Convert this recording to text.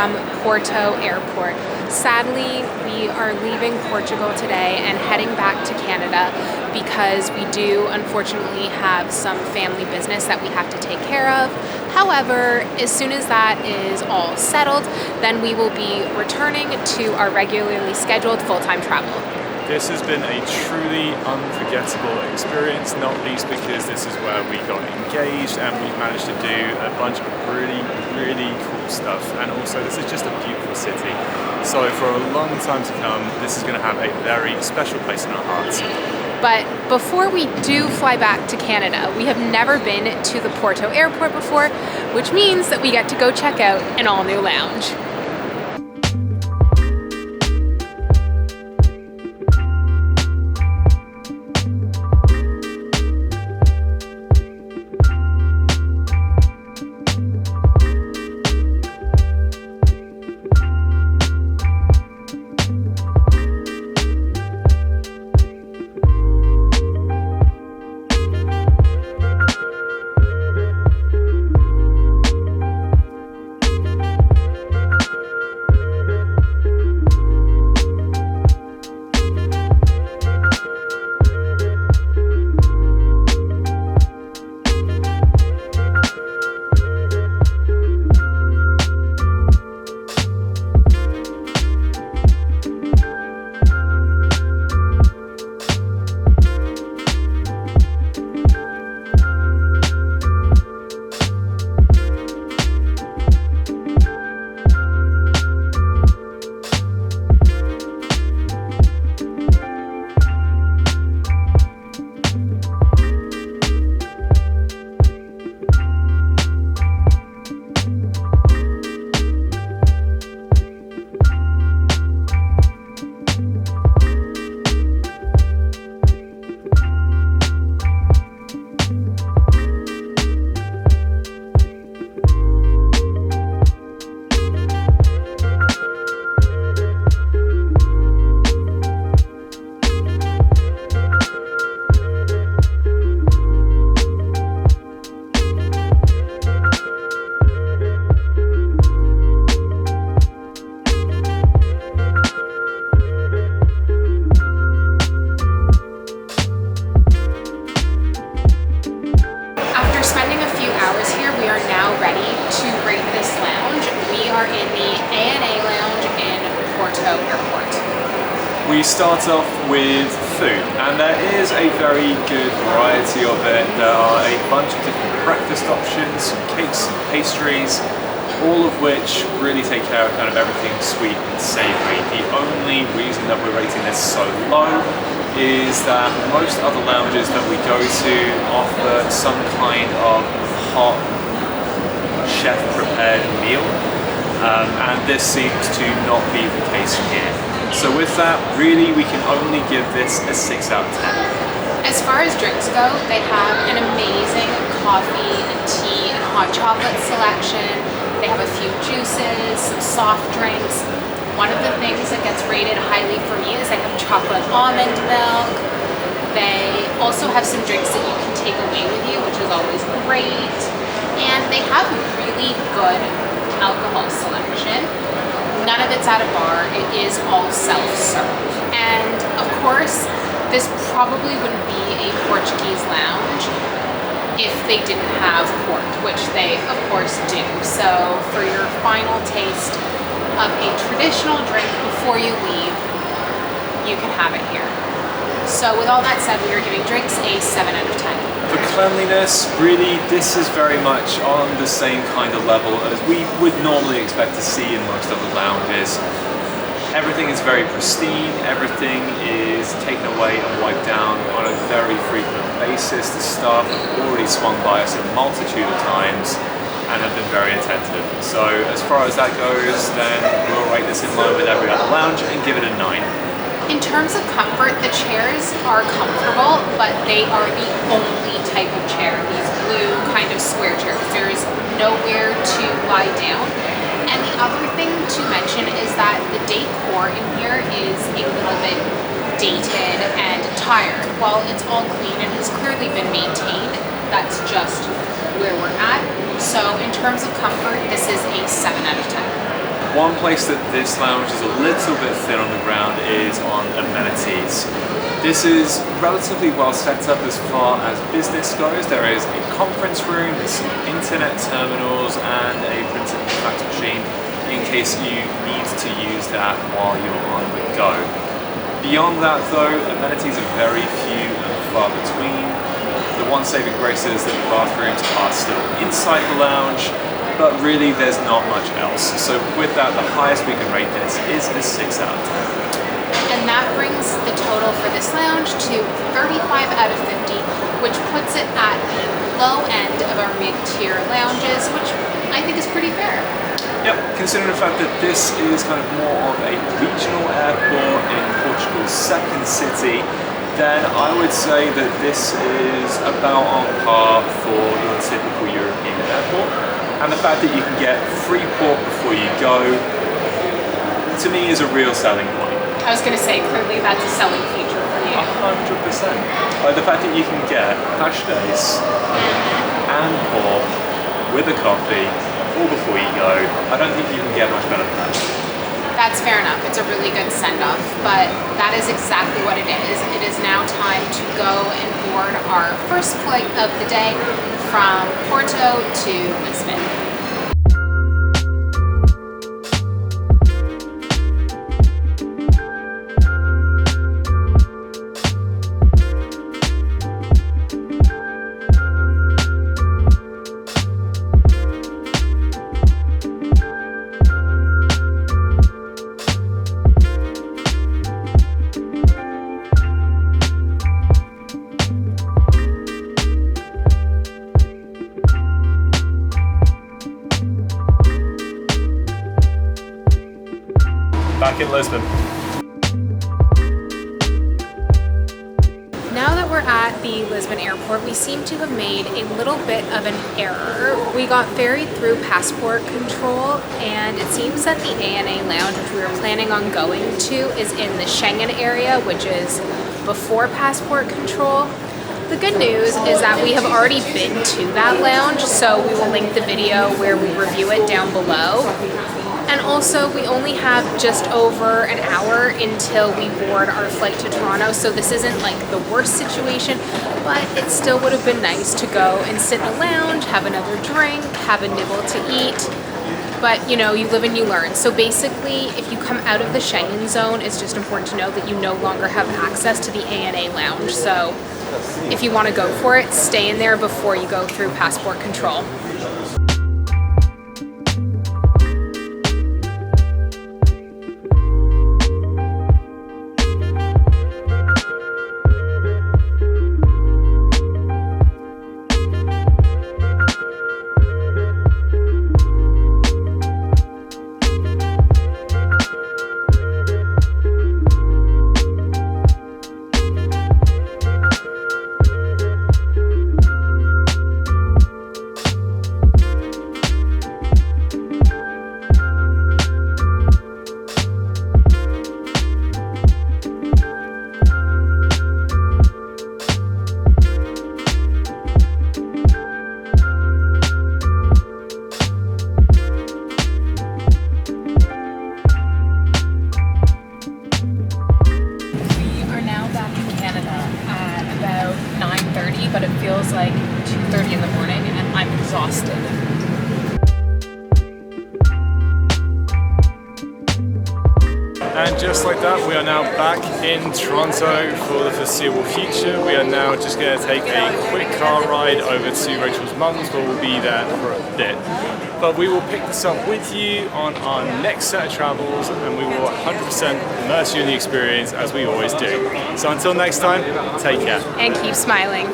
from Porto Airport. Sadly, we are leaving Portugal today and heading back to Canada because we do unfortunately have some family business that we have to take care of. However, as soon as that is all settled, then we will be returning to our regularly scheduled full-time travel. This has been a truly unforgettable experience, not least because this is where we got engaged and we've managed to do a bunch of really cool stuff. And also, this is just a beautiful city. So for a long time to come, this is going to have a very special place in our hearts. But before we do fly back to Canada, we have never been to the Porto Airport before, which means that we get to go check out an all-new lounge. We start off with food, and there is a very good variety of it. There are a bunch of different breakfast options, cakes and pastries, all of which really take care of kind of everything sweet and savoury. The only reason that we're rating this so low is that most other lounges that we go to offer some kind of hot chef-prepared meal, and this seems to not be the case here. So with that, really we can only give this a 6 out of 10. As far as drinks go, they have an amazing coffee and tea and hot chocolate selection. They have a few juices, some soft drinks. One of the things that gets rated highly for me is they have chocolate almond milk. They also have some drinks that you can take away with you, which is always great. And they have really good alcohol selection. None of it's at a bar, it is all self-serve. And of course, this probably wouldn't be a Portuguese lounge if they didn't have port, which they of course do. So for your final taste of a traditional drink before you leave, you can have it here. So with all that said, we are giving drinks a 7 out of 10. For cleanliness, really, this is very much on the same kind of level as we would normally expect to see in most other lounges. Everything is very pristine, everything is taken away and wiped down on a very frequent basis. The staff have already swung by us a multitude of times and have been very attentive. So as far as that goes, then we'll rate this in line with every other lounge and give it a 9. In terms of comfort, the chairs are comfortable, but they are the only type of chair, these blue kind of square chairs. There's nowhere to lie down. And the other thing to mention is that the decor in here is a little bit dated and tired. While it's all clean and has clearly been maintained, that's just where we're at. So in terms of comfort, this is a 7 out of 10. One place that this lounge is a little bit thin on the ground is on amenities. This is relatively well set up as far as business goes. There is a conference room, there's some internet terminals and a printer and fax machine in case you need to use that while you're on the go. Beyond that though, amenities are very few and far between. The one saving grace is that the bathrooms are still inside the lounge, but really there's not much else. So with that, the highest we can rate this is a 6 out of 10. And that brings the total for this lounge to 35 out of 50, which puts it at the low end of our mid-tier lounges, which I think is pretty fair. Yep, considering the fact that this is kind of more of a regional airport in Portugal's second city, then I would say that this is about on par for your typical European airport. And the fact that you can get free port before you go, to me, is a real selling point. I was going to say, clearly that's a selling feature for you. 100%. The fact that you can get pastéis and port with a coffee all before you go, I don't think you can get much better than that. That's fair enough. It's a really good send-off, but that is exactly what it is. It is now time to go and board our first flight of the day from Porto to Lisbon. Back in Lisbon. Now that we're at the Lisbon airport, we seem to have made a little bit of an error. We got ferried through passport control, and it seems that the ANA lounge, which we were planning on going to, is in the Schengen area, which is before passport control. The good news is that we have already been to that lounge, so we will link the video where we review it down below. And also, we only have just over an hour until we board our flight to Toronto, so this isn't like the worst situation, but it still would have been nice to go and sit in a lounge, have another drink, have a nibble to eat. But you know, you live and you learn. So basically, if you come out of the Schengen zone, it's just important to know that you no longer have access to the ANA lounge. So if you want to go for it, stay in there before you go through passport control. But it feels like 2:30 in the morning and I'm exhausted. And just like that, we are now back in Toronto for the foreseeable future. We are now just going to take a quick car ride over to Rachel's mum's, where we'll be there for a bit. But we will pick this up with you on our next set of travels, and we will 100% immerse you in the experience as we always do. So until next time, take care. And keep smiling.